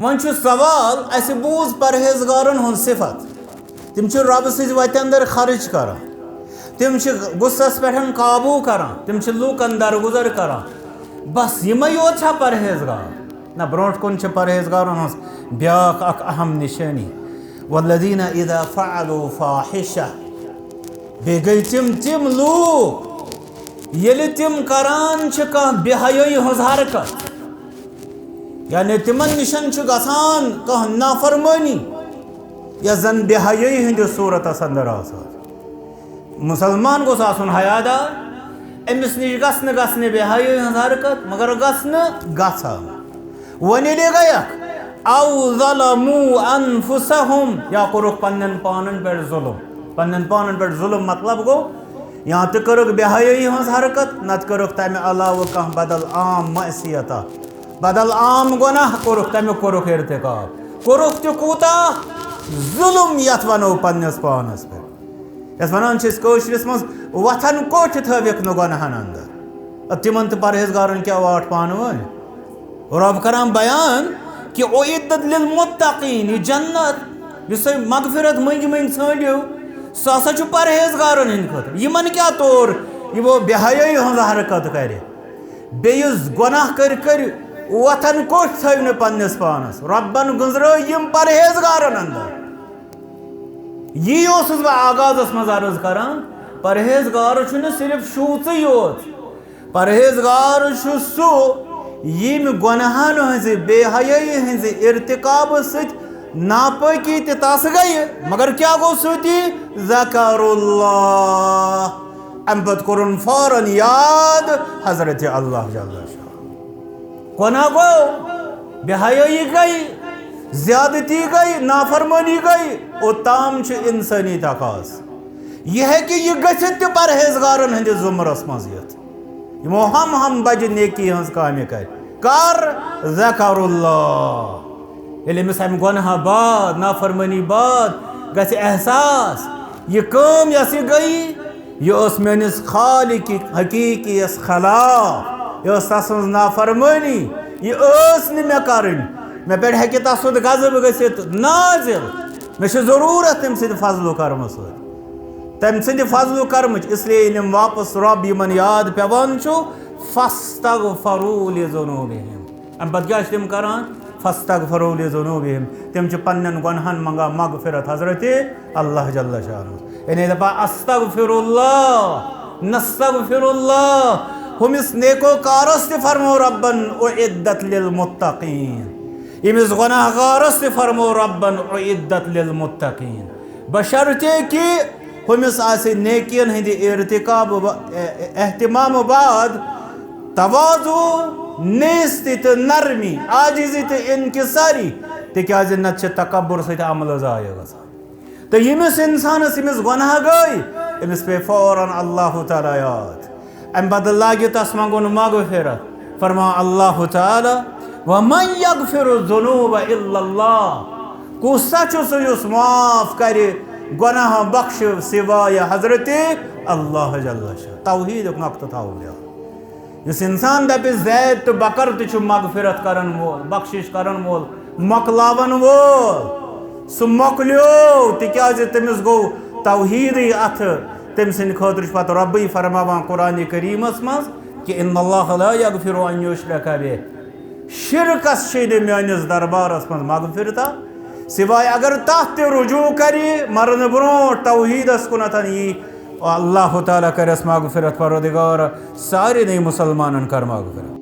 One सवाल अस बूज परहेजगारन हूं सिफत तिम रब सज वत अंदर खर्च कर तिम गुस्सस पे काबू कर तिम लूकन दरगुजर कर बस यम योत परहेजगार ना ब्रोट कुन परहेजगारन हज ब्या अहम निशानी वल्लज़ीना इज़ा फ़अलू फ़ाहिशा बे गई तिम लूक ये तिम करान कह बेहयाई हज हरकत यानी तिमन निशन गसान कह नाफरमानी या जन बेहयाई हंद सूरत अंदर मुसलमान गोस आसन हयादार अमिस निश गसन बेहयाई हज हरकत मगर गसन वन गयक औ ज़लमू अनफुसहुम या कोरुक पन्नन पानन पे जुल्म मतलब गो यहाँ तो करुक बेहयाई हज हरकत नत करुक तमे अलाव कह बदल आम मसीयत बदल आम गुनाह कोरुक तमे कोरुक इर्तिकाब कोरुक तो कूता जुल्म यथ वनो पन्नस पानस पे यस वनान कशरिस मज वथन कोठ थविक न गुनाहन अंदर तिमन तो परहेजगारन क्या वाट पान वन रब करान बयान कि उइद्दत लिल मुत्तकीन जन्नत इस मगफिरत मंज मंज षाड़ो सह परहेजगारन हंद खतर यमन क्या तौर वो बेहयाई हज हरकत कर बेस गुनाह कर वथन कोठ थव पन्नस पानस रब्बन गुजरो यम परहेजगारन अंदर यी बह आगाजस मज अर्ज करान परहेजगार सिर्फ शूच योत परहेजगार सू यम गुनाहन हज बेहयाई हज इर्तिकाब सत नापाकी तस गई मगर क्या गो सती ज़करुल्लाह अम पत कोरुन फौरन याद हजरत अल्लाह जल्ल शाह गुनाह गो बेहयाई गई ज्यादती गई नाफरमानी गई और ताम इंसानी तकाज यह है कि यह गथित परहेजगारन हंद जुमरस मज यमो हम बज नेकी हज काम कर ज़करुल्लाह ये अम गुनाह बाद नाफरमानी बाद गस एहसास यह काम यस गई यह मेनिस खालिक हकीकियस खिलाफ यह तस नाफरमानी यह मे कर मे पे हे तस गजब गसित नाजिल मे जरूरत तम सद फजल करम तम सद फजल करम इसलिए वापस रब यमन याद पेवान फस्तगफरू लिज़ुनूबिहिम अम पत क्या तम करान फस्तगफरू लिज़ुनूबिहिम तम पन्न गुनाहन मंगा मगफिरत हजरत अल्लाह जल्ल शाह यानी दपा अस्तगफिरुल्लाह नस्तगफिरुल्लाह हुमिस नेकोकारस ते फरमो रब्बन उइद्दत लिल मुत्तकीन यमिस गुनाहगारस ते फरमो रब्बन उइद्दत लिल मुत्तकीन बशर्ते कि हुमिस आसे नेकियन हंद इर्तिकाब एहतिमाम बाद तवाजु नेस्ति तो नरमी आजिजी तो इनकिसारी तिकाज नत तकब्बुर सत अमल जाय गसान तो यमिस इंसानस यमिस गुनाह गई यमिस पे फौरन अल्लाह ताला याद अम बदल लागे तस मंगुन मगफिरत फरमा अल्लाह ताला वमन यगफिरु ज़ुनूब इल्लल्लाह कुस युस माफ करे गुनाह बख्श सिवाय हजरत अल्लाह जल्ल शाह तौहीद नक्त थाव इस इंसान दपे जैद तो बकर तो मगफिरत करन वोल बख्शिश करन वोल मकलावन वोल सह मकलो तिकाज तमिस गो तौहीद अथ तम सद खतर पत रब्बी फरमावान कुरान करीमस मज कि इन्नल्लाह ला यगफिरु अन युश्रका बिह शिरकस मेनिस दरबारस मज मगफिरता सिवाय अगर तथ रुजू करी मरन ब्रो तौहीदस कुनतन यी अल्लाह ताला करस मगफिरत परवरदिगार सारे नहीं मुसलमानन कर मगफिरत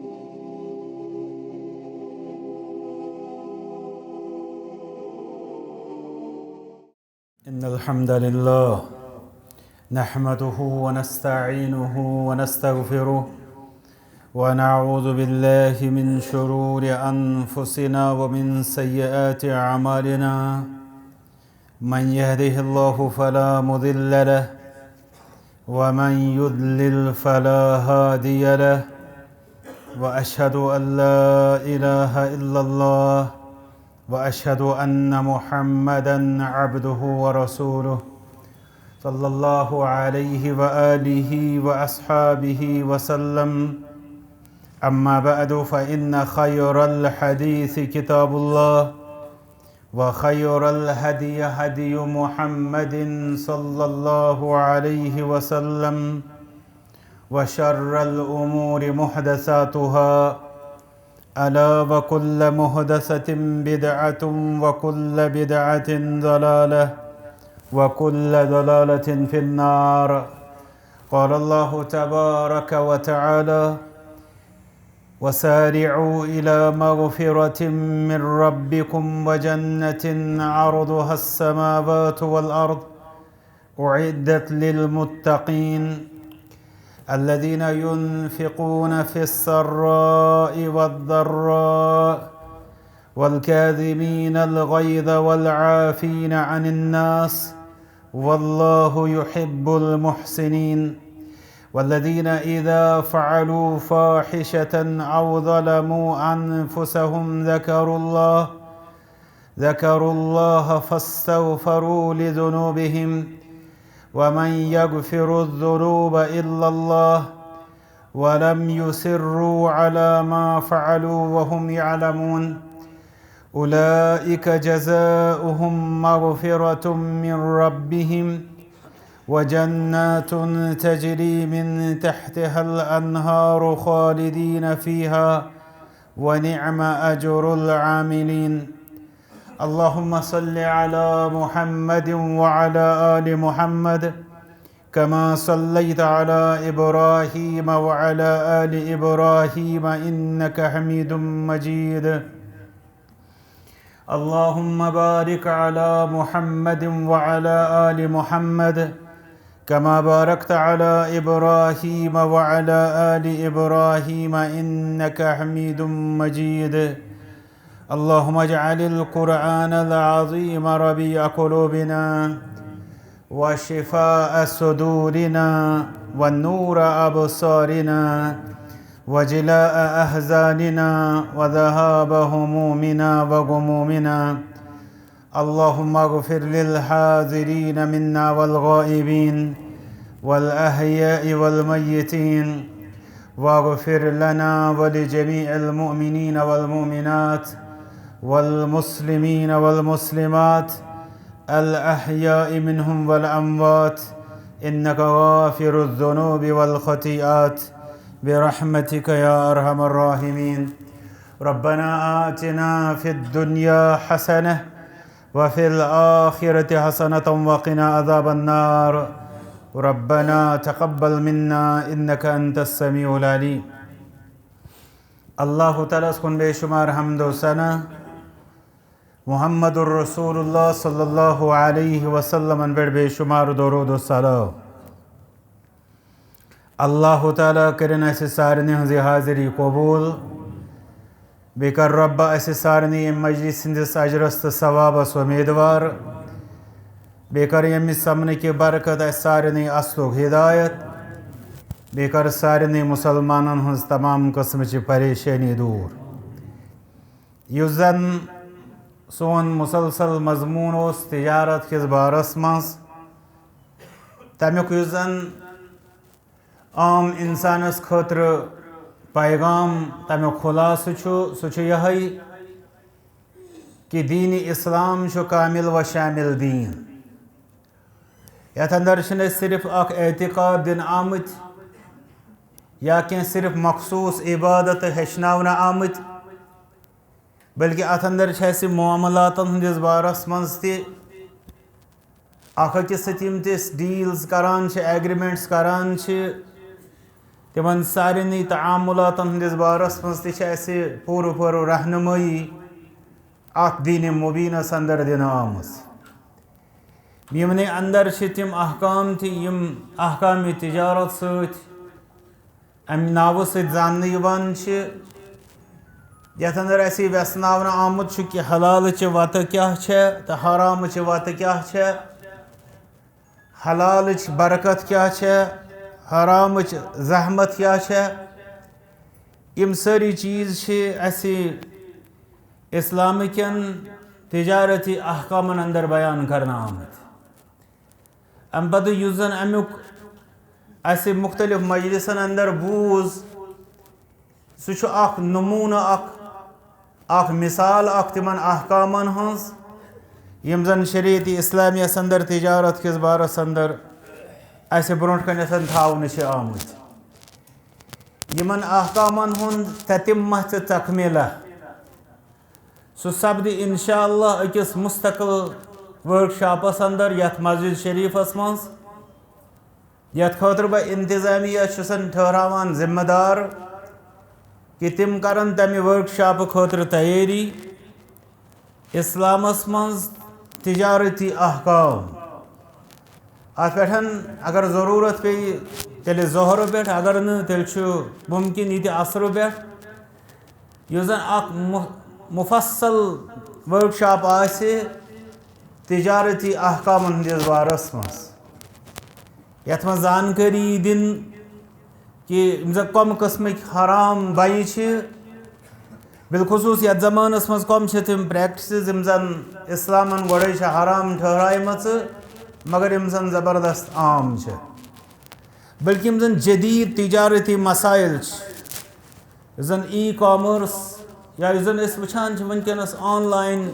इन्नल हम्दलिल्लाह नहमदुहु व नस्तईनुहु व नस्तगफिरुह व नऊज़ु बिल्लाहि मिन शुरूरि अनफुसिना व मिन सय्यिआति अमालिना मन यहदिहिल्लाहु फला मुदिल्ल लहु व मन युद्लिल फला हादिय लहु व अशहदु अन ला इलाहा इल्लल्लाह व अशहदु अन्न मुहम्मदन अब्दुहु व रसूलुहु सल्लल्लाहु अलैहि व आलिहि व अस्हाबिहि व सल्लम أما بعد فإن خير الحديث كتاب الله وخير الهدي هدي محمد صلى الله عليه وسلم وشر الأمور محدثاتها ألا وكل محدثة بدعة وكل بدعة ضلالة وكل ضلالة في النار. قال الله تبارك وتعالى: وسارعوا إلى مغفرة من ربكم وجنة عرضها السماوات والأرض أعدت للمتقين الذين ينفقون في السراء والضراء والكاظمين الغيظ والعافين عن الناس والله يحب المحسنين والذين إذا فعلوا فاحشة أو ظلموا أنفسهم ذكروا الله فاستغفروا لذنوبهم ومن يغفر الذنوب إلا الله ولم يصروا على ما فعلوا وهم يعلمون أولئك جزاؤهم مغفرة من ربهم وجنات تجري من تحتها الأنهار خالدين فيها ونعم أجر العاملين. اللهم صل على محمد وعلى آل محمد كما صليت على إبراهيم وعلى آل إبراهيم إنك حميد مجيد. اللهم بارك على محمد وعلى آل محمد كما باركت على إبراهيم وعلى آل إبراهيم إنك حميد مجيد. اللهم اجعل القرآن العظيم ربيع قلوبنا وشفاء صدورنا والنور أبصارنا وجلاء أحزاننا وذهاب همومنا وغمومنا. اللهم اغفر للحاضرين منا والغائبين والأحياء والميتين واغفر لنا ولجميع المؤمنين والمؤمنات والمسلمين والمسلمات الأحياء منهم والأموات إنك غافر الذنوب والخطيئات برحمتك يا أرحم الراحمين. ربنا آتنا في الدنيا حسنة وفي الآخرة حسنة وقنا عذاب النار. ربنا تقبل منا إنك أنت السميع العليم. الله تعالى سكن بشمار حمد وسنة محمد رسول الله صلى الله عليه وسلم بر بشمار درود الصلاة. الله تعالى كرنا سارني هذه حاضري قبول بكر رب أسسارني مجلس سندس أجرست ثواب سوميدوار बेकर यमी सामने की बरकत सारनी असलुक हिदायत बेकर सारनी मुसलमानन हज तमाम कस्म ची परेशानी दूर युस जन सोन मुसलसल मजमून ओस तिजारत किस बारस मज तमुक युस जन आम इंसानस खतर पैगाम तमुक खुलास सु यही कि दीन इस्लाम कामिल व शामिल दीन यथ अंदर सिर्फ अख एतिकाद दिन आमत या क्या सिर्फ मखसूस इबादत हेचनावना आमत बल्कि अथ अंदर मामलातन हंदिस बारस मज तकिस सत डील्स करान एग्रीमेंट्स करान तिमन सारे तआमुलातन हंदिस बारस मज पूर पूर रहनुमाई अत दीन मुबीनस अंदर दिन आमज यमने अंदर तिम अहकाम यम अहकाम तिजारत सम नाव जानने यथ अंदर व्यसनावना आमुत कि हलाल वत क्या तो हराम वत क्या हलाल बरकत क्या हराम जहमत क्या यम सारी चीज़ इस्लामिकन तिजारती अहकामन अंदर बयान करना आमत अम पद युस जन अमुक मुख्तलिफ मजलिसन अंदर बूज सह नमून मिसाल तिमन अहकामन हज यम जन शरीयत इस्लामियस अंदर तिजारत किस बारस अंदर अस ब्रोट कन थावन आमुत यमन अहकामन हुंद ततिम्मा तो तकमीला सह सपद इंशाअल्लाह अकिस मुस्तकिल वर्कशॉपस अंदर यथ मस्जिद शरीफस मज यथ खतर बह इंतजामिया ठहरावान जिम्मेदार कि तिम करन तमि वर्कशॉप खतर तैयारी इस्लामस मज तिजारती अहकाम अत पे अगर ज़रूरत पे तेल ज़ोहर पे अगर न तेल मुमकिन ये असर पे मुफसल वर्कशॉप आसे तिजारती अहकाम हंदिस बारस मज यथ मज जानकारी दिन कि कम कस्म हराम बय बिलखसूस यथ ज़मानस मज कम तम प्रैक्टिस जन इस्लामन गोड़े हराम ठहराम मगर यम जन ज़बरदस्त आम बल्कि यम जन जदीद तिजारती मसाइल जन ई कॉमर्स या जन वुचान वनकस ऑनलाइन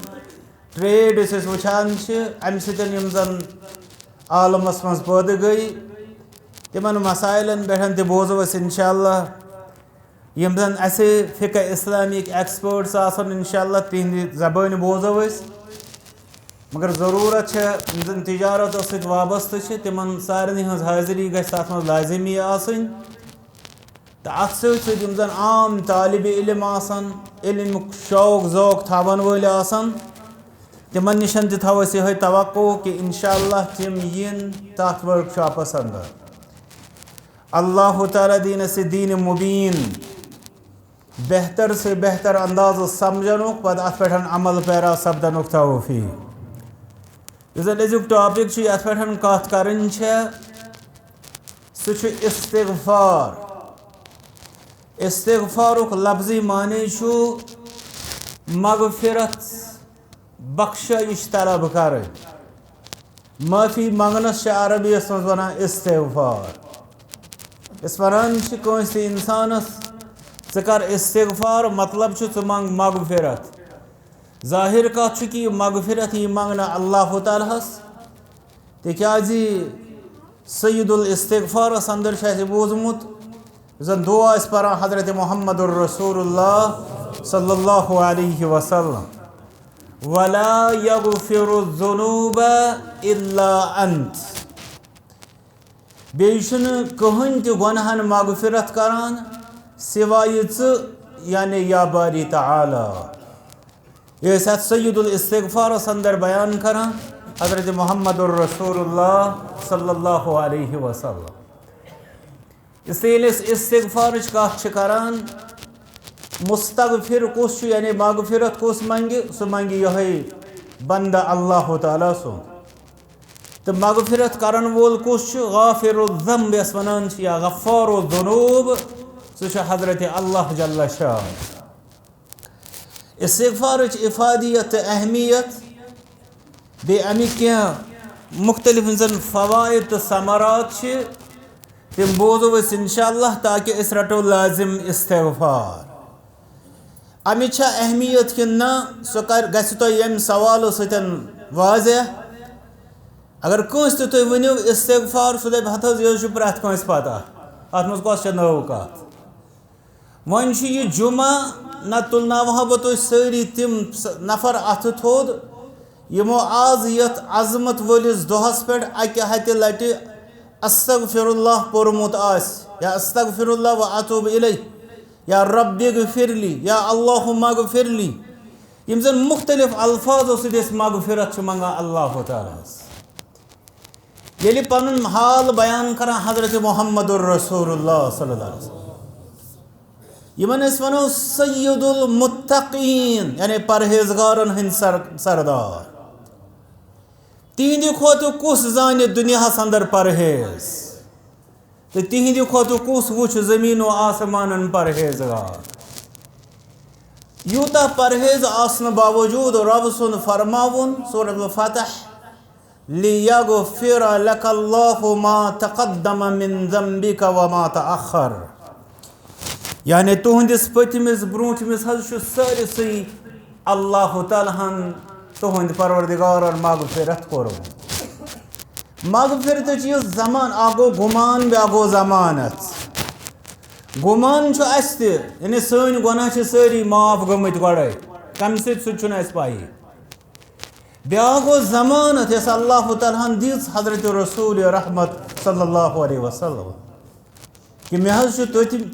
ट्रेड वुचान अम सम जन आलमस मज पैदा गई तिमन मसाइलन पे बोजो इंशाअल्लाह यम जन असे फ़िक़्ह इस्लामिक एक्सपर्ट्स आसन इंशाअल्लाह तिहंद ज़बान बोजो मगर ज़रूरत जन तिजारत सत वाबस्त तिमन सारे हज हाज़री गत लाजिमी आसन तो अत सम जन आम तालिब इल्म आसन इल्म शौक ज़ौक थवन वल आसन तिमन निश थो यह तवक्को कि इंशाअल्लाह तिम यिन तथ वर्कशॉपस अंदर अल्लाह ताला दीन से दीन मुबीन बेहतर से बेहतर अंदाज समझन पद अत पे अमल पैरा सपदन तौफीक अजुक टॉपिक अत पे कत कर इस्तिग़फ़ार इस्तिग़फ़ारुक लफ्ज़ी माने मगफिरत बख्शिश तलब कर माफ़ी मंगनस अरबियस मज वन इस्तिग़फ़ार इस वन इंसानस कर इस्तिग़फ़ार मतलब छु मंग मगफिरत ज़ाहिर कत कि मगफिरत यी मंगना अल्लाह तालहस तिकाजी सय्यदुल इस्तिग़फ़ारस अंदर बोजमुत जन दुआ पर हज़रत मुहम्मदुर रसूलुल्लाह सल्लल्लाहु अलैहि वसल्लम वला यग़फ़िरुज़्ज़ुनूब इल्ला अंत बेशन कहन त गुनाहन मगफिरत करान सिवाय यानी या बारी ताला ये सय्यदुल इस्तिग़फ़ारस अंदर बयान करा हज़रत मुहम्मदुर रसूलुल्लाह सल्लल्लाहु अलैहि वसल्लम इसलिए इस्तिग़फ़ार कत करान मुस्तग़फ़िर कुस यानी मगफिरत कुस मंगे सह मंगे यही बंदा अल्लाह ताला सुन तो मगफिरत करन वोल कुस गाफिरुज़्ज़ंब यस वनान या गफ़्फ़ारुज़्ज़ुनूब सह हज़रत अल्लाह जल्ल शान इस्तिग़फ़ार इफ़ादियत अहमियत बे अमिक क्या मुख्तलिफ जन फ़वाइद तो समरात तिम बोजो इंशाअल्लाह ताकि इस रटो लाजिम इस्तिग़फ़ार अमिच अहमियत कि ना सह गो यम सवालों सतन वाज़ह अगर कंस तुम वनो इस्तिग़फ़ार सह दप हथ यह प्रत कंस पता अत मज कस नव कत वन यह जुमा न तुलनावह बह तुम सारी तिम नफर अथ थोद यमो आज यथ अजमत वलिस दोहस पे अकि हत लटि अस्तग़फ़िरुल्लाह पोरमुत या अस्तग़फ़िरुल्लाह व अतूब इलैह या रब्बिग़फ़िरली या अल्लाहुम्मा ग़फ़िरली यम जन मुख्तलिफ अल्फाज़ों से मगफिरत मंगा अल्लाह ताला ये पन हाल बयान कर हज़रत मुहम्मदुर रसूलुल्लाह सल्लल्लाहु अलैहि वसल्लम यमन वनो सय्यदुल मुत्तक़ीन यानी परहेजगारन हंद सरदार तिहंद खोत कुस जान दुनियास अंदर परहेज तो तिहंद खोत कुस वुच ज़मीन व आसमान परहेजगार यूता परहेज आसन बावजूद रब सुन फरमावन सूरह फतह लियग़फ़िर लकल्लाहु मा तक़द्दम मिन ज़ंबिक व मा तअख़्ख़र यानी तुहंदिस पतमिस ब्रोठमिस सारसे अल्लाह तालाहन तुहंद परवरदिगारन मगफिरत कोरमुत। मगफिरत यह जमान गो गुमान ब्या गो जमानत। गुमान यानी सन गुनाह सारी माफ गमत गड़े कम सह पाई। ब्या गो जमानत यस अल्लाह तालाहन दिस हजरत रसूल रहमत सल्लल्लाहु अलैहि वसल्लम कि मे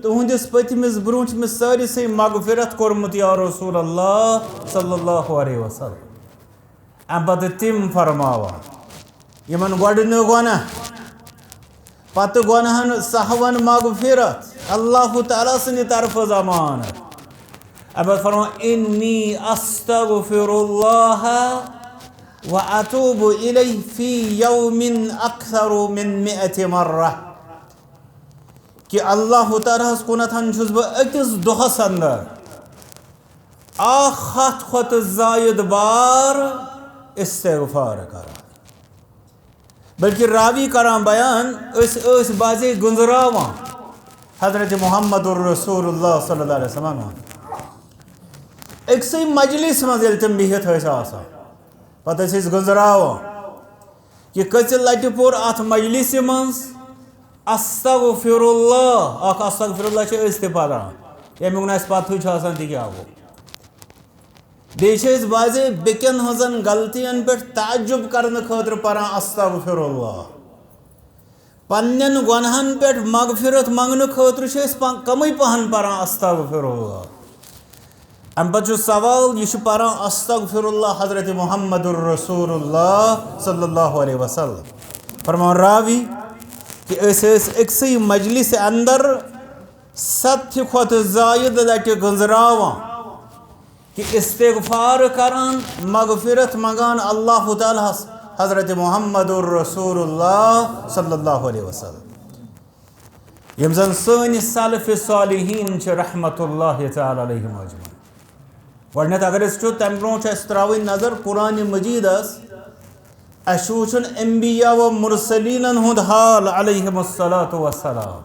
तुहंदिस पतमिस ब्रोठमिस सारसे मगफिरत कोरमुत या रसूल अल्लाह सल्लल्लाहु अलैहि वसल्लम। अम पत तिम फरमावान यमन गोडन गुनाह पत गुनाहन सहवन मगफिरत अल्लाह ताला सन्द तरफ जमानत। अब फरमा इन्नी अस्तगफिरुल्लाह व अतूबु इलैहि फी यौमिन अक्सर मिन 100 मर्रा कि अल्लाह ताला कुनथन छुस बह अकिस दोहस अंदर 100 खोत जायद बार इस्तिगफार करा। बल्कि रावी करान बयान बाजे गुंजरावान हजरत मोहम्मद रसूलुल्लाह सल्लल्लाहु अलैहि वसल्लम अक्सई मजलिस मज तम बिहित पत गुंजरावान कि कच लट पोर अत मजलिस मज अस्तगफिरुल्लाह अस्तगफिरुल्लाह पारान यमुक पत ति क्या गो। बेस बाजे बेकन हजन गलतियन पे ताजुब करने खतर पारान अस्तगफिरुल्लाह। पन्न गुनाहन पे मगफिरत मंगने खतर कम पहन पारान अस्तगफिरुल्लाह। अम पे सवाल यह पारान अस्तगफिरुल्लाह हजरत मोहम्मद रसूलुल्लाह सल्लल्लाहु अलैहि वसल्लम। फरमान रावी कि अक्सई मजलिस अंदर 70 खोत जायद लट गुंजरावान कि इस्तिगफार करान मगफिरत मंगान अल्लाह ताला हजरत मोहम्मद रसूलुल्लाह सल्लल्लाहु अलैहि वसल्लम। यम जन सन सलफ सालिहीन रहमतुल्लाह ताला अलैहिम अजमईन। गडनत अगर तम ब्रो त्रावन नजर कुरान मजीदस वुचन अंबिया व मुरसलीन हुंद हाल अलैहिमुस्सलातु वस्सलाम।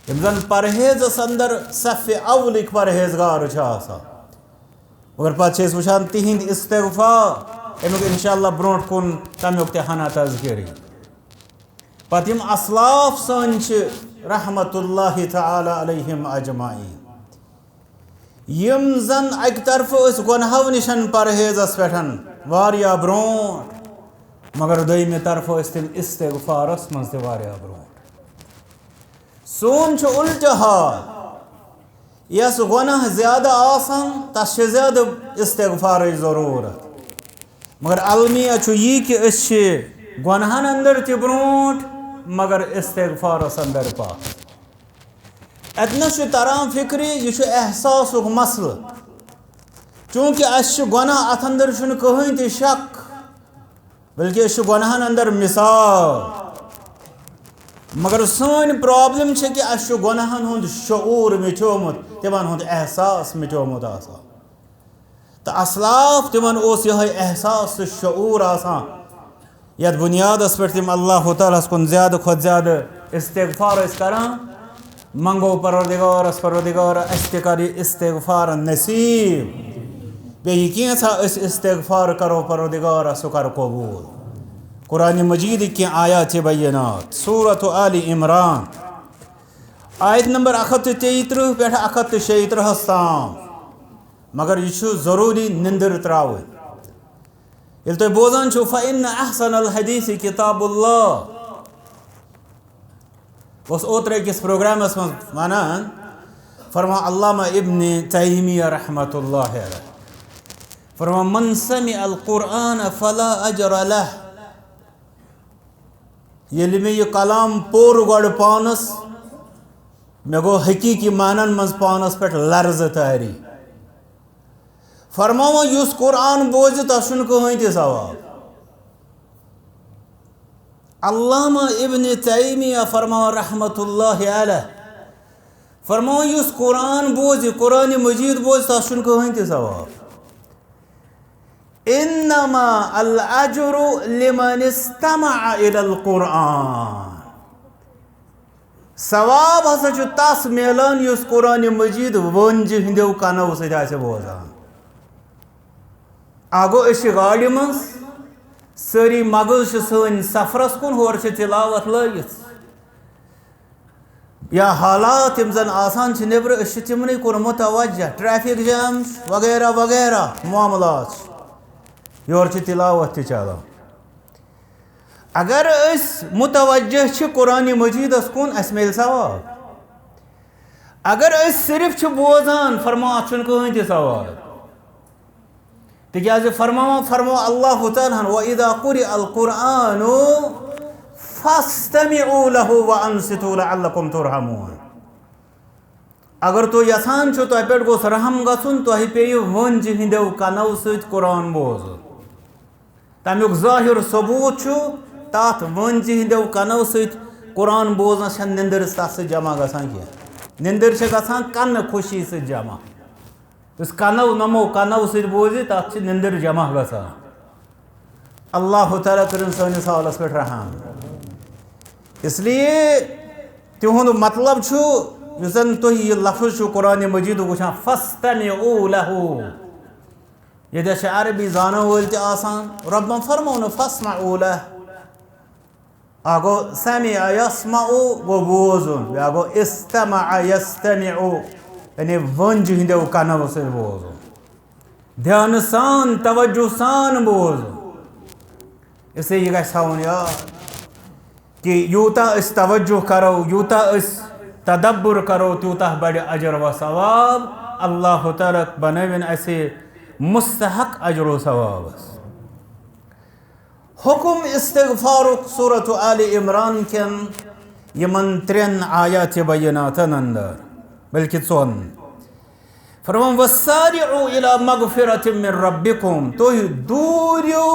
यम जन परहेजस अंदर सफ़ अव्वलिक परहेजगार मगर पे वुचान तिहिंद इस्तिगफार अमुक इंशाअल्लाह ब्रोट कुन तमुक तहना तज़किर। पत यम असलाफ सन रहमतुल्लाहि तआला अलैहिम अजमाइन यम जन अक तरफ गुनाहों निशन परहेजस पे वारिया ब्रोट मगर दोयमे तरफ तिम इस्तिगफारस मज ते वारिया ब्रोट। सोन उल्ट हाल यस गुनाह ज्यादा आसान तस ज्यादा इस्तिगफार जरूरत। मगर अलमिया यह कि गुनाहन अंदर ते ब्रोट मगर इस्तिगफारस अंदर पास। अतन तरान फिक्र यह एहसास मसल चूँकि गुनाह अत अंदर कहीं ते शक बल्कि गुनाहन अंदर मिसाल। मगर सन प्रॉब्लम कि गुनाहन हुंद शऊर मिटोमुत तिमन हुंद एहसास मिटोमुत आसान। तो असलाफ तिमन यह एहसास तो शऊर आसान यत बुनियादस पे तिम अल्लाह ताला कुन ज्यादा खुद ज्यादा इस्तिगफार करान मंगो परवरदिगारस परवरदिगार कर इस्तिगफार नसीब बे कैसा इस्तिगफार करो परवरदिगार सु कर कबूल। कुरान मजीद की आयात बय्यनात सूरत आल इमरान आयत नंबर 133 पे 136 ताम। मगर यह जरूरी निंदर त्राव ये तुम बोजान फ़इन अहसन अल हदीस किताबुल्लाह ओत्र किस प्रोग्रामस मज वनान फरमा अल्लामा इब्न तैमिया रहमतुल्लाह अलैह फरमा मन समी अल कुरान फला अजर लह। ये मे यह कलाम पोर गड पानस मे गो हकीकी मानन मज पानस पे लर्ज तारी। फरमावा युस कुरान बोझ तस कहीं ते सवाब। अल्लामा इब्न तैमिया फरमावा रहमतुल्लाह अलैह फरमावा युस कुरान बोझ कुरान मजीद बोझ तस कहीं ते सवाब। इन्नमा अल अजरु लिमन इस्तमअ इलल कुरान सवाब हसा तस मिलान युस कुरान मजीद वंज हिंदो कनो सत बोजान। आगो गाड़ी मज सारी मगज सन सफरस कुन होर तिलावत लगित या हालात यम जन आसान नबर तिमन कुन मुतवज्जा ट्रैफिक जाम वगैरह वगैरह मामलात योर तिलावत चलान। अगर मुतवज्जह कुरान मजीदस कुन अस मिल सवाब। अगर सिर्फ बोजान फरमा कहीं त सवाब तिज फरमा अल्लाह तआला व इज़ा क़ुरिअ अल क़ुरआनु फस्तमिउ लहु व अंसितु लअल्लकुम तुरहमून। अगर तो यसान छो तह पे गोस रहम गसुन तह पे वंज हिंदो कनो सत कुरान बोज। तमुक ज़ाहिर सबूत तथ वंज हिंदो कनो सत कुरान बोजनस निंदर तथ जमा गसान कह। निंदर गसान कन खुशी सत जमा उस कनो नमो कनो सत बोज तथ निंदर जमा गसान। अल्लाह तआला कर सनिस हालस पे रहम। इसलिए तिहुंद मतलब जन तुह यह लफ्ज कुरान मजीद वुचान फस्तमिउ लहु ये अरबी जान वल रब्बन फरमो न फस्मउ लह। आगो समिअ यस्मउ गो बोजुन या गो इस्तमअ यस्तमिउ यानी वंज हिंदो कनो सत बोजुन ध्यान सान तवज्जो सान बोजुन। इसलिए यह गवन याद कि यूता तवज्जो करो यूता तदब्बुर करो तूता बड़े अजर व सवाब अल्लाह तआला बनविन असे मुस्तहक अजर व सवाब। हुकुम इस्तिग़फ़ारुक सूरत आल इमरान केन यमन 3 आयात बय्यनातन अंदर बल्कि 4 फरमान वसारिउ इला मग़फ़िरतिम मिन रब्बिकुम तो दूरियो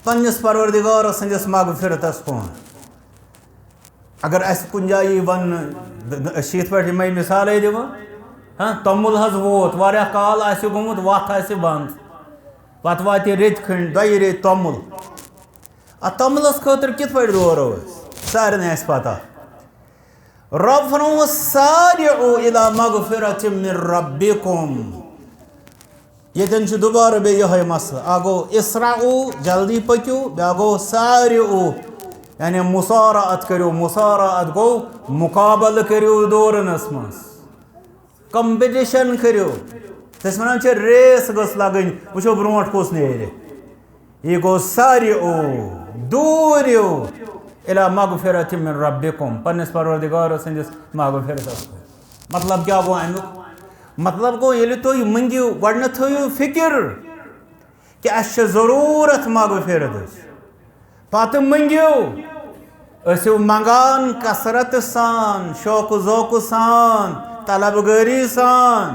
पन्निस परवरदिगार संदिस मग़फ़िरतस कुन। अगर अस कुन जाय वन शीत पे मे मिसाल दिव हाँ तमुल हज वोत वारिया काल आसि गोमुत वत आसि बंद पत वात रेत खंड 2 रेत तमुल तमुलस खतर कित पे दोरो सारे आस पता। रब फरमाव सारिउ इला मग़फ़िरतिम मिन रब्बिकुम ये दोबारा बे यह मसल आगो इसराउ जल्दी पक्यू बे गो सारिउ यानी मुसारात करो। मुसारात गो मुकाबल करो दौरनस मज कंपटिशन करो तस वन रेस गस लगन वो ब्रोट कुस नेरे यह गो सारिउ दूरियो इला मग़फ़िरतिम मिन रब्बिकुम पन्निस परवरदिगार संदिस मग़फ़िरतस। मतलब क्या गो अमुक मतलब गो ये तुम मंगो गो थो फिक्र कि अस जरूरत मग़फ़िरत पत मंगो मंगान कसरत सान शौक ज़ौक़ सान तलबगारी सान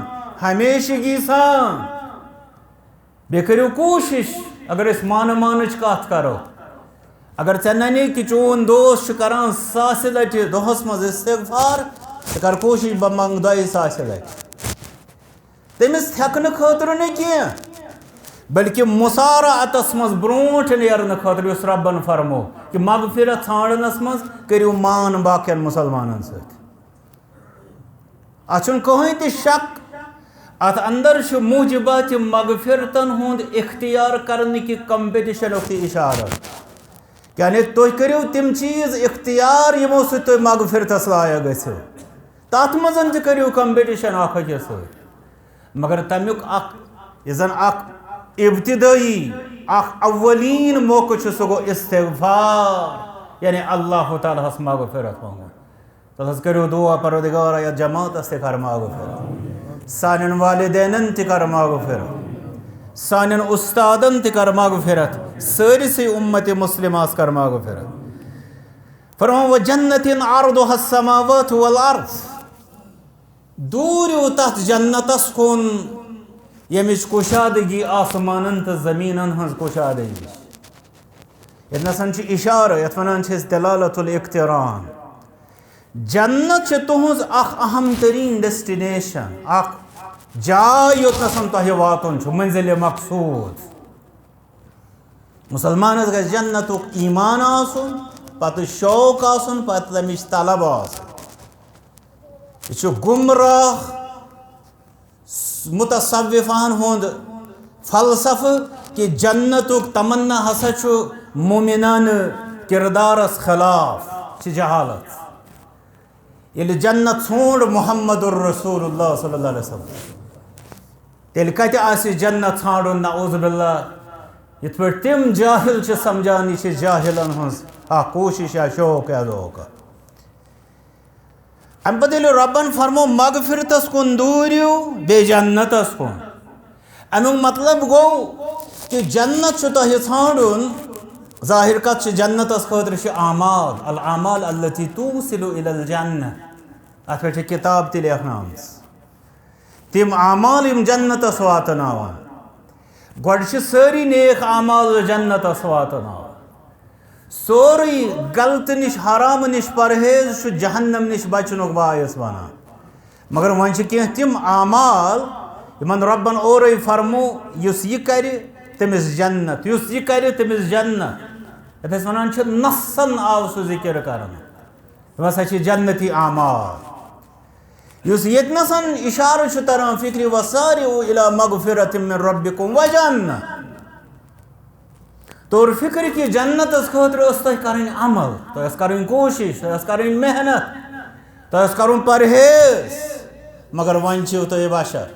हमेशगी सान बे करो कोशिश। अगर मान कत करो अगर ऐ नने कि चोन दोस्त करान 100 लट दोहस मज इस्तिग़फ़ार कर कोशिश बह मंग 200 लट तमिस हेकन खतर न कह बल्कि मुसारातस मज ब्रोट नेरन खतर उस रब्बन फरमो कि मग़फ़िरत ठाणनस मज करियो मान बाकियन मुसलमानन सत। अचुन कहीं त शक अत अंदर मूजिबात मग़फ़िरतन हुंद इख्तियार करने की कंपटिशन इशारा यानी तुम करियो तिम चीज इख्तियार यमो सत मग़फ़िरतस लायक गो तथ मजन करियो कंपटिशन अखिस सत। मगर तमुक जन इब्तिदाई अव्वलीन मौक़ सह गो इस्तिग़फ़ार यानी अल्लाह ताला हस मग़फ़िरत मांगो। तस करो दुआ परवरदिगार या जमात से कर मग़फ़िरत सानन वालिदैन त कर मग़फ़िरत सानन उस्तादन त कर मग़फ़िरत सारिसे उम्मत मुस्लिमास कर मग़फ़िरत। फरमाओ व जन्नतिन अर्दुहस समावात वल अर्ज़ दूर तथ जन्नतस कुन यमिच कुशादगी आसमानन तो ज़मीनन हज कुशादगी यसन इशारा यथ वन दलालतुल इक़्तिरान। जन्नत तुहज अहम तरीन डेस्टिनेशन जाय योतन तह वातुन मंजिल मकसूद। मुसलमानस गژ जन्नतुक ईमान आसुन पत शौक आसुन पत तमिच तलब आसुन यह गुमराह मुतसव्विफान हुंद फलसफ कि जन्नतुक तमन्ना हसा मोमिनान किरदारस खिलाफ जहालत। ये जन्नत ढूंढ मोहम्मदुर रसूलुल्लाह सल्लल्लाहु अलैहि वसल्लम तेल कत आसि जन्नत ढांडुन नऊज़ बिल्लाह। यिथ पे तिम जाहिल समझान यह जाहिलन हज कोशिश या शौक या लोक। अम पे रबन फरमो मगफिरतस कुन दूरियो बे जन्नतस कुन। अमुक मतलब गो कि जन्नत तुह ढांडुन जाहिर कत जन्नतस खतर आमाल अल आमाल अल्लती तूसिलु इलल जन्नह। अत पे किताब त लेखना तिम आमाल यम जन्नतस वातनावान। गोड सारी नेक आमाल जन्नतस वातनावान। सोरी गलत निश हराम निश परहेज जहन्नम निश बचनुक बायस बना। मगर वन कह तिम आमाल यमन रब्बन और फरमो युस यह कर तमिस जन्नत युस यह कर तमिस जन्नत। ये वन नसन आव सह जिक्र कर हसा जन्नती आमाल। युस यतनसन इशारा तरह फिक्र वसारिउ इला मगफिरत मिन रब्बिकुम व जन्नह। तौर फिक्र कि जन्नत खतर कर अमल तो कर कोशिश तो कर मेहनत तो कर परहेज। मगर वन तुम बशर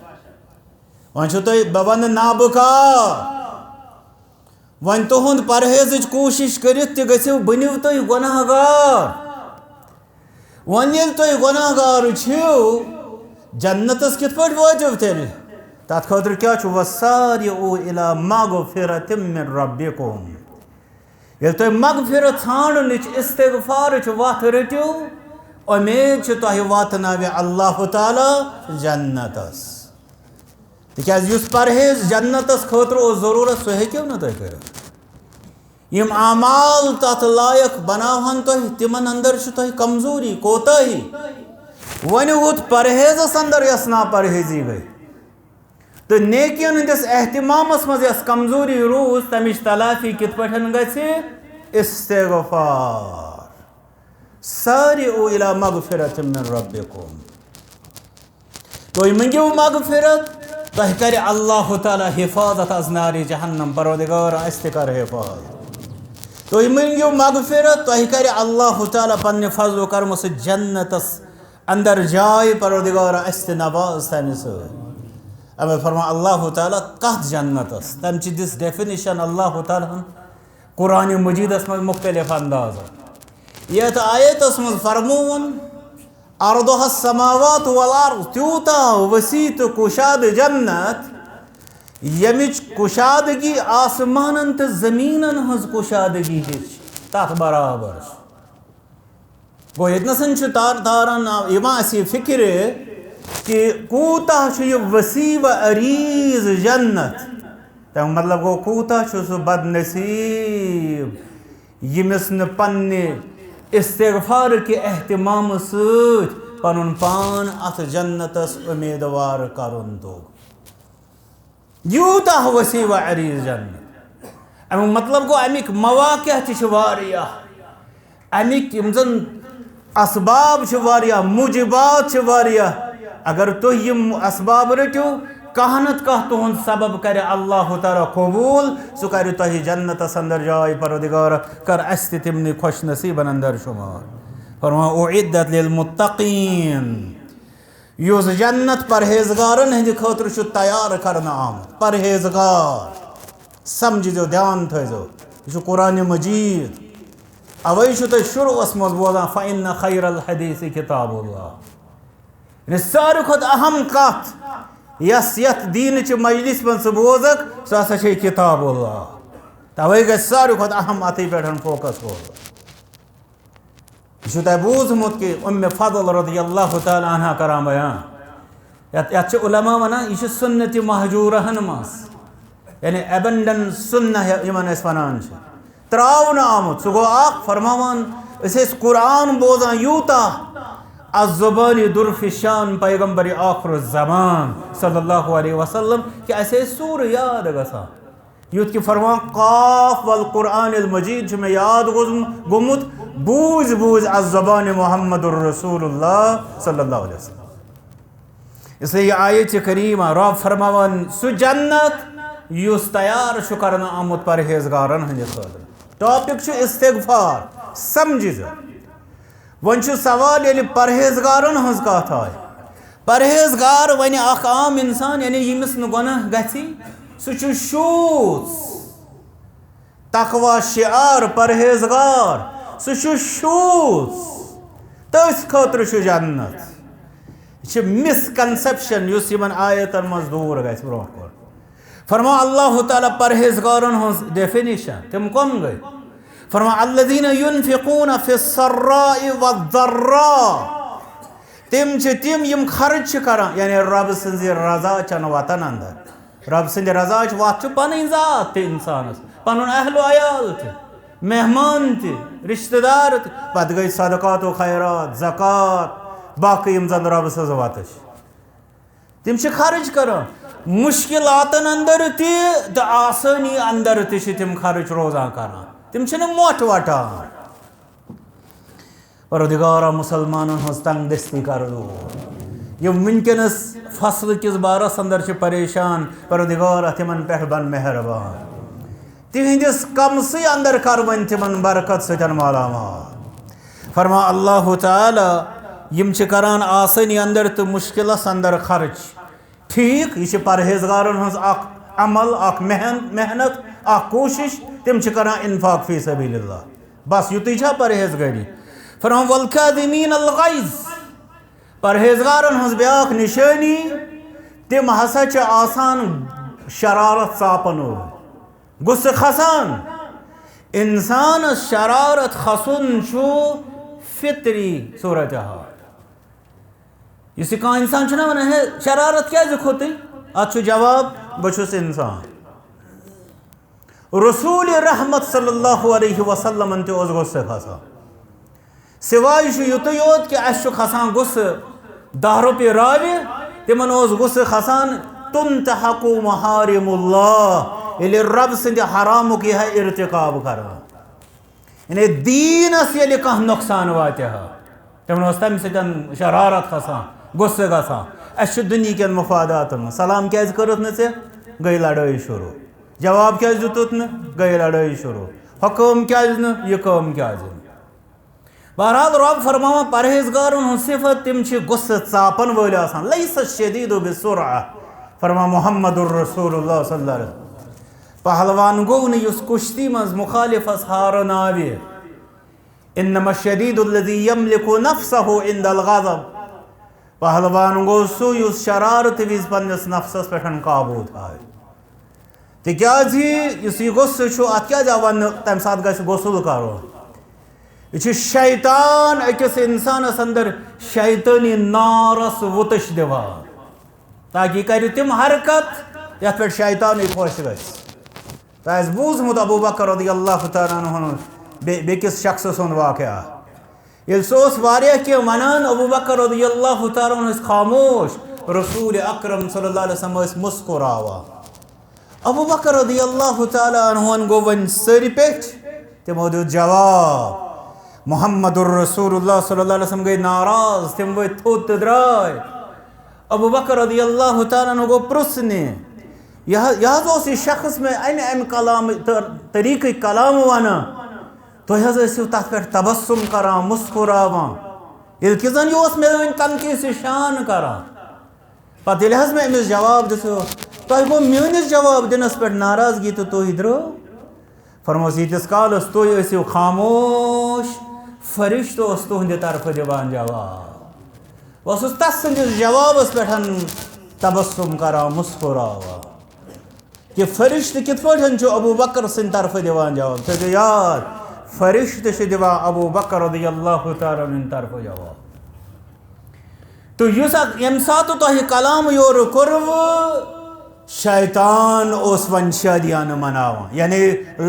वन तुम वन नाबकार वन तुंद परहेज कोशिश कर बनिव तुम गुनाहगार। वन ये तुम गुनाहगार जन्नतस कित पे वाजो तेल तथ खतर क्या वसारिउ इला मगफिरत मिन रब्बिकुम। ये तुम मगफिरत ढांडन इस्तिगफार वत रटो उम्मीद तुह वातनावे अल्लाह ताला जन्नतस। तिकाज युस परहेज जन्नतस खतर जरूरत सह हेक्यो न तुह कर। यम आमाल तथ लायक बनावन तुह तिमन अंदर तुह कमजोरी कोताही। वन वोत परहेजस अंदर यस ना परहेजी गई तो नेकियन हंदिस एहतिमामस मज यस कमजोरी रूज तमिश तलाफी कित पठन गछि इस्तिगफार। सारिउ इला मगफिरत मिन रब्बिकुम। तो मंगियो मगफिरत तह कर अल्लाह ताला हिफाजत अज नारी जहन्नम परवरदिगार अस्त कर हिफाजत। तो मंगियो मगफिरत तह कर अल्लाह ताला पन्ने फजल करम जन्नतस अंदर जाय परवरदिगार अस्त नवाज तमि सत। अब फरमा अल्लाह ताला कत जन्नतस तम दिस डेफिनेशन अल्लाह ताला कुरान मजीदस मज मुख्तलिफ अंदाज। यथ आयतस मज फरमोन अर्दुहा समावात वल अर्द त्यूता वसी तो कुशाद जन्नत यमिच कुशादगी आसमानन तो जमीनन हज कुशादगी तथ बराबर गो यतनसन तारान यह फिक्र कि कूता वसी व अरीज जन्नत तम मतलब गो कूता सह बदनसीब यमिस न पन्ने इस्तिगफार के एहतिमाम सत पनुन पान अथ जन्नतस उम्मीदवार करुन तो यूता वसी व अरीज जन्नत। अमुक मतलब गो अमिक मवाक़िअ वारियाह अमिक यम जन असबाब वारियाह मुजिबात वारियाह। अगर तुम यम असबाब रटो कह नत कह तुंद सबब कर अल्लाह ताला कबूल सह कर तुह जन्नतस अंदर जाय परवरदिगार कर अस तिमन खुश नसीबन अंदर शुमार। फरमा उइद्दत लिल मुत्तकीन। युस जन्नत परहेजगारन हंद खतर तैयार करना आमत। परहेजगार समझो ध्यान थो यह कुरान मजीद अवै तुम शुरुअस मज बोलान फ़इन्न खैरल हदीस किताबुल्लाह। सारे खुद अहम कत यस यथ दीन च मजलिस मन सह बोजक सह हसा किताबुल्लाह। तवे ग सारे खुद अहम अत पे फोकस बोल। यह तुम बूझमुत कि उम्मे फज़ल रज़ियल्लाहु ताला अन्हा करान बयान यत उलमा वनान यह सुन्नत महजूरहन मस यानी एबंडन सुन्नह यमन वनान त्रावन आमुत सह गो फरमावान कुरान बोजान यूता अज़ुबान दुरफिशान पैगम्बर आखिर ज़मान सल्लल्लाहु अलैहि वसल्लम कि असे सूर याद गसा युत कि फरमान काफ वल कुरान मजीद में याद गुमुत बूझ बूझ अज़ुबान मोहम्मदुर रसूलुल्लाह सल्लल्लाहु अलैहि वसल्लम। इसलिए ये आयत करीमा रब फरमावन सु जन्नत युस तैयार करना आमुत परहेजगारन हंदे खतर। टॉपिक इस्तिगफार समझ वन सवाल ये परहेजगारन हज कत आय परहेजगार वन आम इंसान यानी यमिस न गुनाह गछि सु शूज तकवा शिआर परहेजगार सु शूज तस खतर जन्नत मिसकनसेप्शन आयतन मज दूर गज ब्रो फरमा अल्लाह ताला परहेजगारन हज डेफिनेशन तम कम गई फरमा अल्लज़ीना युनफिकून फिस्सर्राइ वद्दर्रा तिम यम खर्च करान यानी रब सज रजा चन वतन अंदर रब सज रजा वत पन जात इंसानस पन अहलो अयाल मेहमान रिश्तेदार पत गई सदकात व खैरात ज़कात बाकी यम जन रब सज वत तिम खर्च करान मुश्किलातन अंदर तो आसानी अंदर तिम खर्च रोजान करान तिम मोट वटान परदिगारा मुसलमानन हज तंग दस्ती कर दो यम वनकस फसल किस बारस अंदर परेशान परदिगारा तिमन पे बन मेहरबान तिहंदिस कमसी अंदर कर वन तिमन बरकत सतन मालामाल। फरमा अल्लाह ताला यम करान आसानी अंदर तो मुश्किलस अंदर खर्च ठीक यह परहेजगारन हज अमल मेहनत कोशिश तिम करान इन्फाक फी सबीलिल्लाह बस युत परहेजगारी। फरमा वल काज़िमीन अल गैज़ परहेजगारन हज ब्याख निशानी तिम हसा आसान शरारत चापन गुस्से खसान इंसान शरारत खसन फितरी सूरत हाल इस कह इंसान वन है शरारत क्या खोत अत जवाब बहुस इंसान रसूल रहमत सल्लल्लाहु अलैहि वसल्लम तस गुस्से खसान सिवाय युत योत कि अस खसान गुस्से 10 रुपये रावि तिमन गुस्से खसान तुंतहकु महारिमुल्लाह ये रब सद हरामुक यह इर्तिकाब कर यानी दीनस ये कह नुकसान वात तिमन तम सत शरारत खसान गुस्से गसान अस दुनिया मुफादातन सलाम क्या कर गई लड़ाई शुरू जवाब क्या दुत गई लड़ाई शुरू हुक्म क्या यह कम क्या बहरहाल रब फरमा परहेजगारन सिफत तिम गुस्से चापन वल लैस शदीदु बिसुरअ फरमा मुहम्मदुर रसूलुल्लाह सल्लल्लाहु अलैहि वसल्लम पहलवान गो न कुश्ती मज मुखालिफस हारनावे इन्नमा शदीदुल्लज़ी यमलिकु नफ्सहु इंदल गज़ब पहलवान गो सु शरारत विज पन्नस नफ्सस पे काबू थाय तिस गुस्से अत क्या वन तम सात गस गुसल करो यह शैतान अकिस इंसानस अंदर शैतानी नारस वुतश दिवान ताकि कर तिम हरकत ये पे शैतान खुश गस बूझमुत अबू बकर रज़ियल्लाहु तआला अन्हु बेकिस शख्स सुन वाक़या ये क्या वनान अबू बकर रज़ियल्लाहु तआला अन्हु खामोश रसूल अकरम सल्लल्लाहु अलैहि वसल्लम मुस्कुरावा अबू बकर रज़ियल्लाहु तआला अन्हु गो वन सर पे तमो दित जवाब मुहम्मदुर रसूलुल्लाह सल्लल्लाहु अलैहि वसल्लम गई नाराज तिम वो थोत द्राय अबू बकर रज़ियल्लाहु तआला अन्हु गो प्रुसने यह शख्स में अम कलाम तरीक़ कलाम वन तुम तथ पे तबस्सुम करान मुस्कुरावान ये जन यह मे वन तनकीस शान करान पे मे अमिस जवाब दिसो तुम गो मेनिस जवाब दिनस पे नाराजगी तो तुह द्रो फरमोस यीतिस कालस तुह खामोश फरिश्तो तुहद तरफ दिवान जवाब बस तस जवाबस पे तबस्सुम करान मुस्कुरावान कि फरिश्त कित पे अबू बकर सिंद तरफ दिवान जवाब तो याद फरिश्त दिवान अबू बकर रज़ियल्लाहु तआला अन्हु तरफ जवाब तो यम सात तुह कलाम योर कर्व शैतान वन शादियान मनावान यानी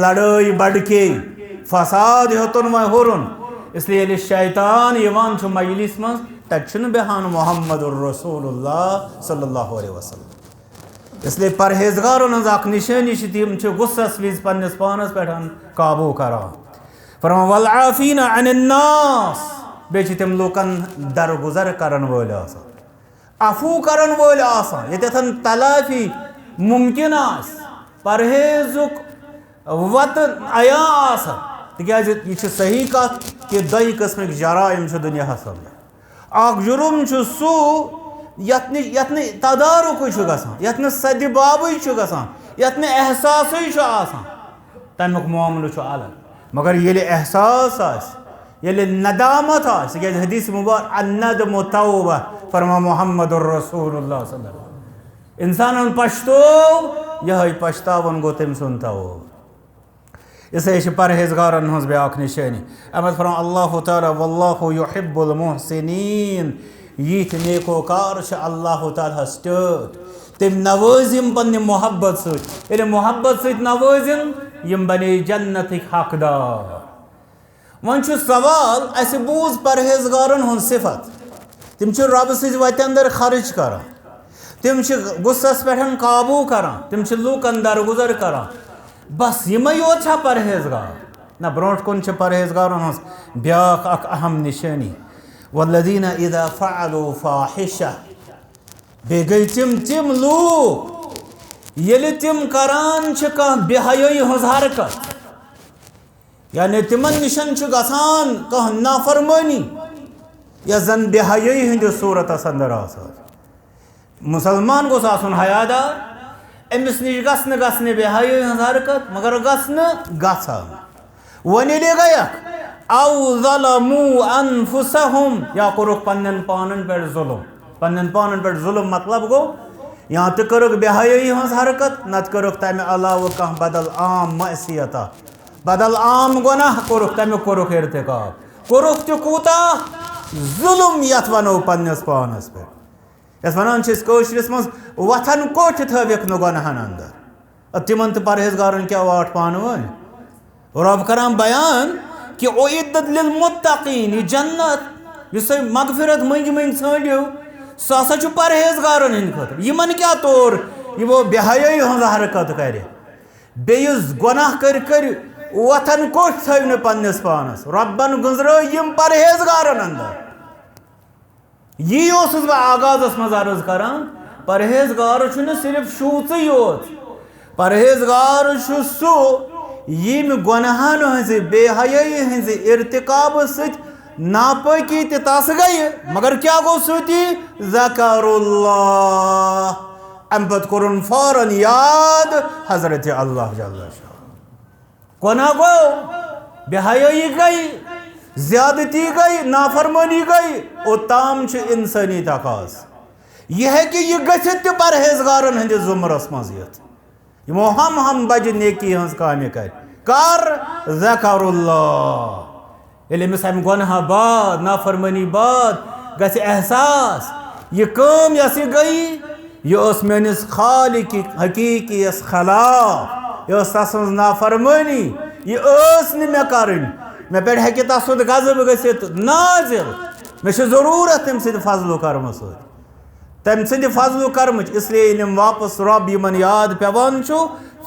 लड़ाई बढ़के फसाद हेतुन व हुरुन इसलिए शैतान यवान मजलिस मज तन बेहान मुहम्मदुर रसूलुल्लाह सल्लल्लाहु अलैहि वसल्लम इसलिए परहेजगारन हज निशानी तिम गुस्सस विज पन्नस पानस पे काबू करान फरमा वल आफीना अनिन नास बे तिम लूकन दरगुजर करन वोल अफू करन वोल आसान यतन तलाफी मुमकिन आस परहेजुक वत अया आसान तिकाज यह सही कत कि दई किस्म जराइम दुनिया अख जुर्म सू यत्न तदारुक यत्न सदबाब यत्न एहसास तमुक मामल अलग मगर ये एहसास ये नदामत हदीस मुबारक अन्नदमु तौबा फरमा मोहम्मदुर रसूलुल्लाह सल्लल्लाहु अलैहि वसल्लम इंसान पछतो यह पछतावन गो तम सुन तौब इसे परहेजगारन हज ब्याक निशानी अमद फरमा अल्लाह ताला वल्लाहु युहिब्बुल मुहसिनीन यीत नेकोकार अल्लाह ताला स्टोट तम नवाजिम पन्ने मोहब्बत सत मोहब्बत सत नवाजिम यम बने जन्नत हकदार वन सवाल अस बूज परहेजगारन हन सिफत तम रब सत अंदर खर्च कर तम गुस्सस पे काबू कर तम लूकन दरगुजर कर बस यम योत परहेजगार ना ब्रोट कुन परहेजगारन हज ब्याख अख अहम निशानी वल्लज़ीना इज़ा फ़अलू फ़ाहिशा बे गई तिम लूक ये तिम करान कह बेहयाई हज हरकत यानी तिमन निशन गसान कह नाफरमानी या जन बेहयाई हंद सूरत अंदर मुसलमान गोस आसन हयादार अमिस निश गसन बेहयाई हज हरकत मगर गसन वन गयक औ ज़लमू अनफुसहुम या कोरुक पन्नन पानन पे जुल्म पन्नन पानन पे जुल्म मतलब गो यहाँ तो करुक बेहयाई हज हरकत नत करुक तमे अलाव कह बदल आम मसीयता बदल आम गुनाह कोरुक तमे कोरुक इर्तिकाब कोरुक तो कूता जुल्म यथ वनो पन्नस पानस पे यस वनान कशरिस मज वथन कोठ थविक न गुनाहन अंदर तिमन तो परहेजगारन क्या वाट पान वन रब करान बयान कि उइद्दत लिल मुत्तकीन यह जन्नत इस मगफिरत मंज मंज षो सह परहेजगारन हंद खतर यमन क्या तौर वो बेहयाई हज हरकत कर बेस गुनाह कर वथन कोठ थव पन्नस पानस रब्बन गुजर यम परहेजगारन अंदर यी बह आगाजस मज अर्ज करान परहेजगार सिर्फ शूच योत परहेजगार सू यम गुनाहन हज बेहयाई हज इर्तिकाब सत नापाकी तस गई मगर क्या गो सती ज़करुल्लाह अम पत कोरुन फौरन याद हजरत अल्लाह जल्ल शाह गुनाह गो बेहयाई गई ज्यादती गई नाफरमानी गई ओताम इंसानी तकाज यह है कि यह गथित परहेजगारन हंदिस जुमरस मज यमो हम बज नेकी हज काम कर ज़करुल्लाह अमिस अम गुनाह बाद नाफरमानी बाद गस एहसास यह काम यस गई यह मेनिस खालिक हकीकियस खिलाफ यह तस नाफरमानी यह मे कर मे पे हे तस गजब गसित नाजिल मे जरूरत तम सद फजल करम तम सद फजल करम इसलिए वापस रब यमन याद पेवान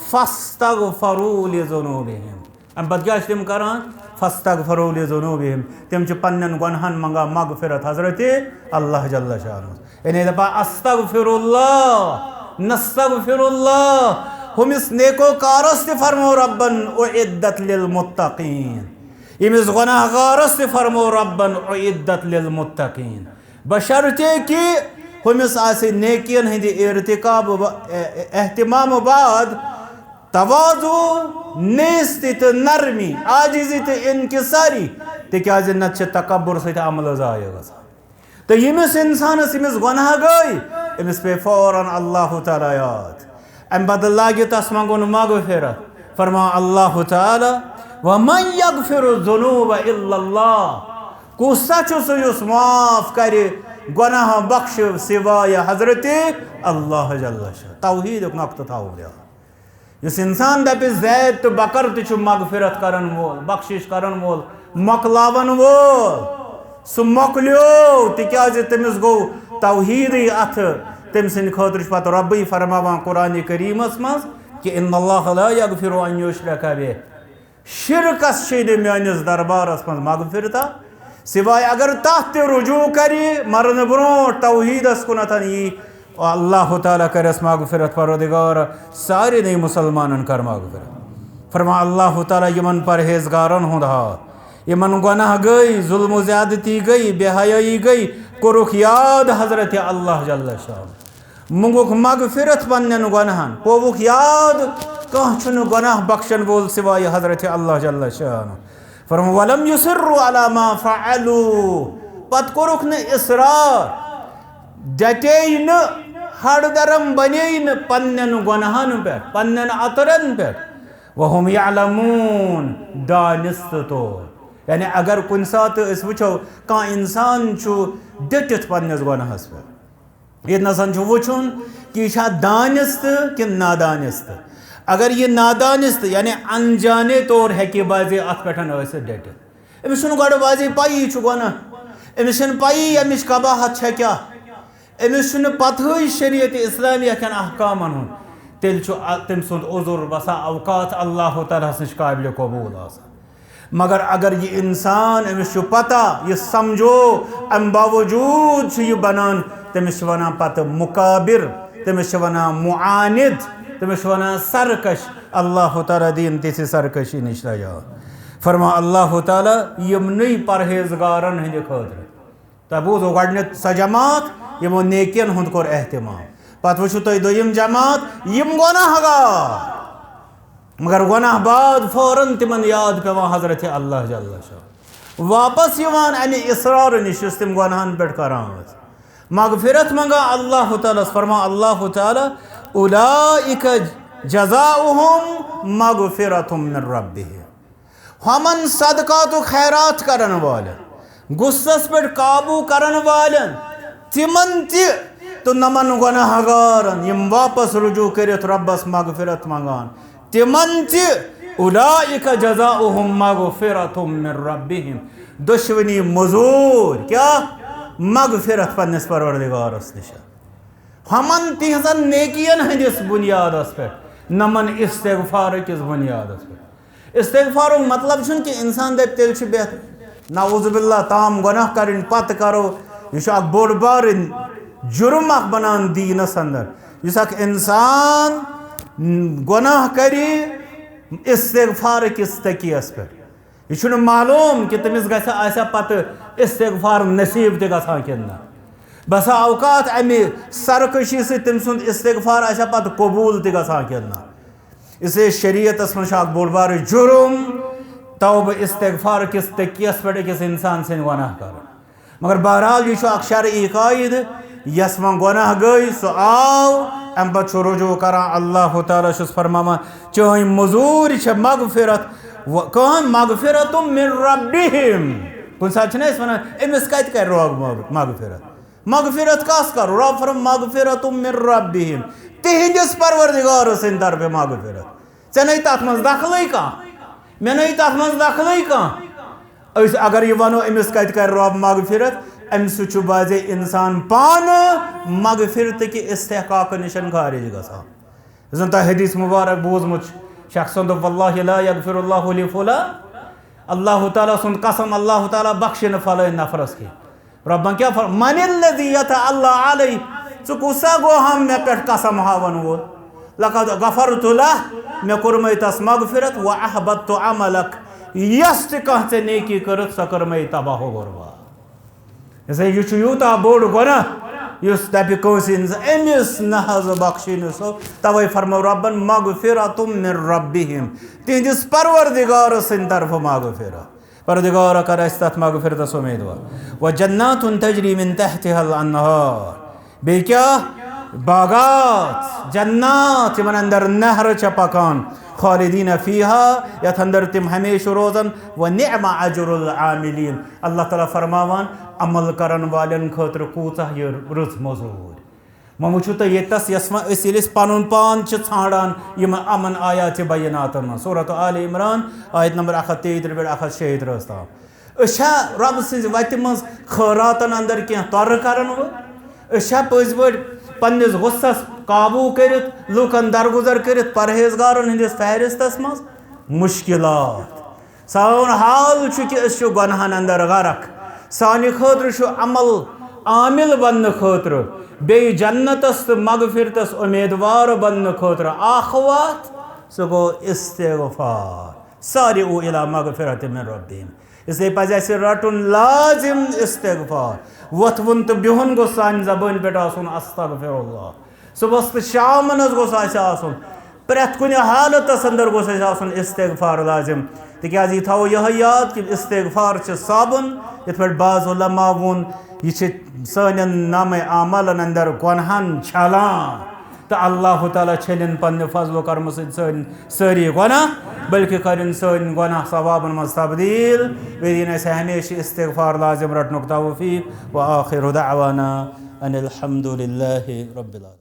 फस्तगफरू लिज़ुनूबिहिम अम पत क्या तम करान फस्तगफरू लिज़ुनूबिहिम तम पन्न गुनाहन मंगा मगफिरत हजरत अल्लाह जल्ल शाह यानी दपा अस्तगफिरुल्लाह नस्तगफिरुल्लाह हुमिस नेकोकारस ते फरमो रब्बन उइद्दत लिल मुत्तकीन इमिस गुनाहगारस ते फरमो रब्बन उइद्दत लिल मुत्तकीन बशर्ते कि हुमिस आसे नेकियन हंद इर्तिकाब एहतिमाम बाद तवाजु नेस्ति तो नरमी आजिजी तो इनकिसारी तिकाज नत तकब्बुर सत अमल जाय तो यमिस इंसानस यमिस गुनाह गई अमिस पे फौरन अल्लाह ताला याद अम बदल लागे तस मंगुन मगफिरत फरमा अल्लाह ताला वमन यगफिरु ज़ुनूब इल्लल्लाह कुसा युस माफ करे गुनाह बख्श सिवाय हजरत अल्लाह जल्ल शाह तौहीद नक्त थाव इस इंसान दपे जैद तो बकर तो मगफिरत करन वोल बख्शिश करन वोल मकलावन वोल सह मकलो तिकाज तमिस गो तौहीद अथ तम सद खतर पत रब्बी फरमावान कुरान करीमस मज कि इन्नल्लाह ला यगफिरु अन युश्रक बिह शिरकस मेनिस दरबारस मज मगफिरता सिवाय अगर तथ रुजू करी मरन ब्रो तौहीदस कुनत यी अल्लाह ताला करस मगफिरत परवरदिगार सारे नहीं मुसलमान कर मगफिरत फरमा अल्लाह ताला यमन परहेजगारन हुंद हाथ यमन गुनाह गई जुल्म ज्यादती गई बेहयाई गई कोरुख याद हजरत अल्लाह जल्ल शाह मुंगुख मगफिरत पन्न गुनाहन पोवुख याद कह गुनाह बख्शन वोल सिवाय हजरत अल्लाह जल्ल शाह फरमा वलम युसिर्रु अला मा फअलू पत कोरुख न इसरार डटे न हड़दरम बने न पन्न गुनाहन पे पन्न अतरन पे वहुम यअलमून दानिस्त तो यानी अगर कुन सात वो कह इंसान डटित पन्नस गुनाहस पे ये नसन वुचुन कि यह दानिस्त कि नादानिस्त अगर ये नादानिस्त यानी अनजाने तौर हेके बाजे अत पे डटित अमिस गो बाजे पई गुनाह अमिस पई अमिश कबाहत क्या अमिस पतह शरीयत इस्लामिया कन अहकामन हुन तेल तम सुंद उजुर बसा अवकात अल्लाह ताला निश काबिल कबूल आसान मगर अगर ये इंसान अमिस पता ये समझो अम बावजूद यह बनान तमिस वनान पत मुकाबिर तमिस वनान मुआनिद तमिस वनान सरकश अल्लाह ताला दीन तिस सरकशी निश फरमा अल्लाह ताला यमन परहेजगारन हंद खतर तब बूझो गडनत स जमात यमो नेकियन हुंद कोर एहतमाम पत वुचु तुम दोयम जमात यम गुनाहगार मगर गुनाह बाद फौरन तिमन याद पेवान हजरत अल्लाह जल्ल शाह वापस यवान अमे इसरार निश तिम गुनाहन पे करान मगफिरत मंगा अल्लाह ताला फरमा अल्लाह ताला उलाइका जज़ाउहुम मगफिरतुम मिन रब्बिहिम हमन सदकात खैरात करन वालन गुस्सस पे काबू करन वालन तिमन तो नमन गुनाहगारन यम वापस रुजू करित रब्बस मगफिरत मंगान तिमन उलाइका जज़ाउहुम मगफिरतुम मिन रब्बिहिम दुश्मनी मजूर क्या मगफिरत पन्नस परवरदिगारस निश हमन तिहजन नेकियन हंदिस बुनियादस पे नमन इस्तिगफार किस बुनियादस पे इस्तिगफार मतलब छुन कि इंसान दप तेल छ बेहतर नाउजुबिल्लाह ताम गुनाह करिन पत करो यह बोड़ बार जुर्म बनान दीनस अंदर यह इंसान गुनाह करी इस्तिगफार किस तकियस पे यह मालूम कि तमिस गसा पत इस्तिगफार नसीब ते गसान कि बसा अवकात अमे सरकशी से तम सुंद इस्तिगफार आशा पत कबूल ते गसान कि इसे शरीयतस मज बोड़ बार जुर्म तौब इस्तिगफार किस तकियस पे अकिस इंसान से गुनाह कर मगर बहरहाल यह शरई कायद यस मन गुनाह गई सह आव अम पे रुजू करा अल्लाह ताला फरमामा चाहे मजूर मगफिरत कह मगफिरतुम मिन रब्बिहिम कुन सात वन अमिस कत कर मगफिरत मगफिरत कस कर रब फरम मगफिरतुम मिन रब्बिहिम तिहंदिस परवरदिगार सिंद तरफ मगफिरत ऐ नहीं तथ मज दखल कह मे नहीं तथ मज दखल कह अगर यह वनो अमिस कत कर रब मगफिरत अम सह बाजे इंसान पान मगफिरत कि इस्तेहकाक निशन खारिज गसान जन तह हदीस मुबारक बूजमुत शख्स वल्लाहि ला यगफिरुल्लाहु लिफुला अल्लाह ताला सुंद कसम अल्लाह ताला बख्शिन फलान नफरस की रब्बन क्या फर मनिल्लज़ी यतअल्ला अलैहि कुसा गो हम मे पे कसम हावन वोल लक़द गफरतु लह मे कुरमै तस मगफिरत व अहबतु अमलक यस कह नेकी करत स करमै तबाह बर्बाद ऐसे यह यूता बोड़ गुनाह इस दप कंस अमिस नहज बख्शिन सो तवे फरमो रब्बन मगफिरतुम मिन रब्बिहिम तिहंदिस परवरदिगार सिंद तरफ मगफिरत परवरदिगार कर तथ मगफिरतस उम्मीदवार व जन्नातुन तजरी मिन तहतिहल अन्हार बे क्या बागात जन्नात यमन अंदर नहर च पकान खालिदीन फीहा यथ अंदर तिम हमेशा रोजन व निअमा अजरुल आमिलीन अल्लाह ताला फरमावान अमल करन वालन खतर कूचा ये रुच मजूर वह वो तो यस यस पन पान ान यम अमन आयात बैनात सूरत आल इमरान आयत नंबर 133 पे 136 ताम रब सज वत मज खैरातन अंदर कह तर कर पज पे पन्निस गुस्सस काबू कर लूकन दरगुजर कर परहेजगारन हंदिस फहरिस्तस मज मुश्किलात सान हाल कि गुनाहन अंदर गर्क सानि खौतर छु अमल आमिल बनने खौतर बे जन्नतस तो मगफिरतस उम्मीदवार बनने खौतर आखवात सो गो इस्तिगफार सारिउ इला मगफिरत मिन रब्बिहिम। इसलिए पज अस रटुन लाजिम इस्तिगफार। वथवन तो बिहुन गो सान जबान पे आसुन अस्तगफिरुल्लाह। सुबह तो शामन गोस आसुन प्रेथ कुन हालतस अंदर गोस आसुन इस्तिगफार लाजिम। तिकाज यह थो यह याद कि इस्तिगफार साबुन इत पे बाज़ उलमा वोन यह सन नाम आमलन अंदर गुनहन छलान तो अल्लाह ताला छलिन पन्ने फजल करम सारी गुनाह बल्कि करिन सन गुनाह सवाबन मज तब्दील। बेदीन अस हमेशा इस्तिगफार लाजिम रटनुक तौफीक व आखिर दअवाना अनिल हम्दुलिल्लाहि रब्बिल आलमीन।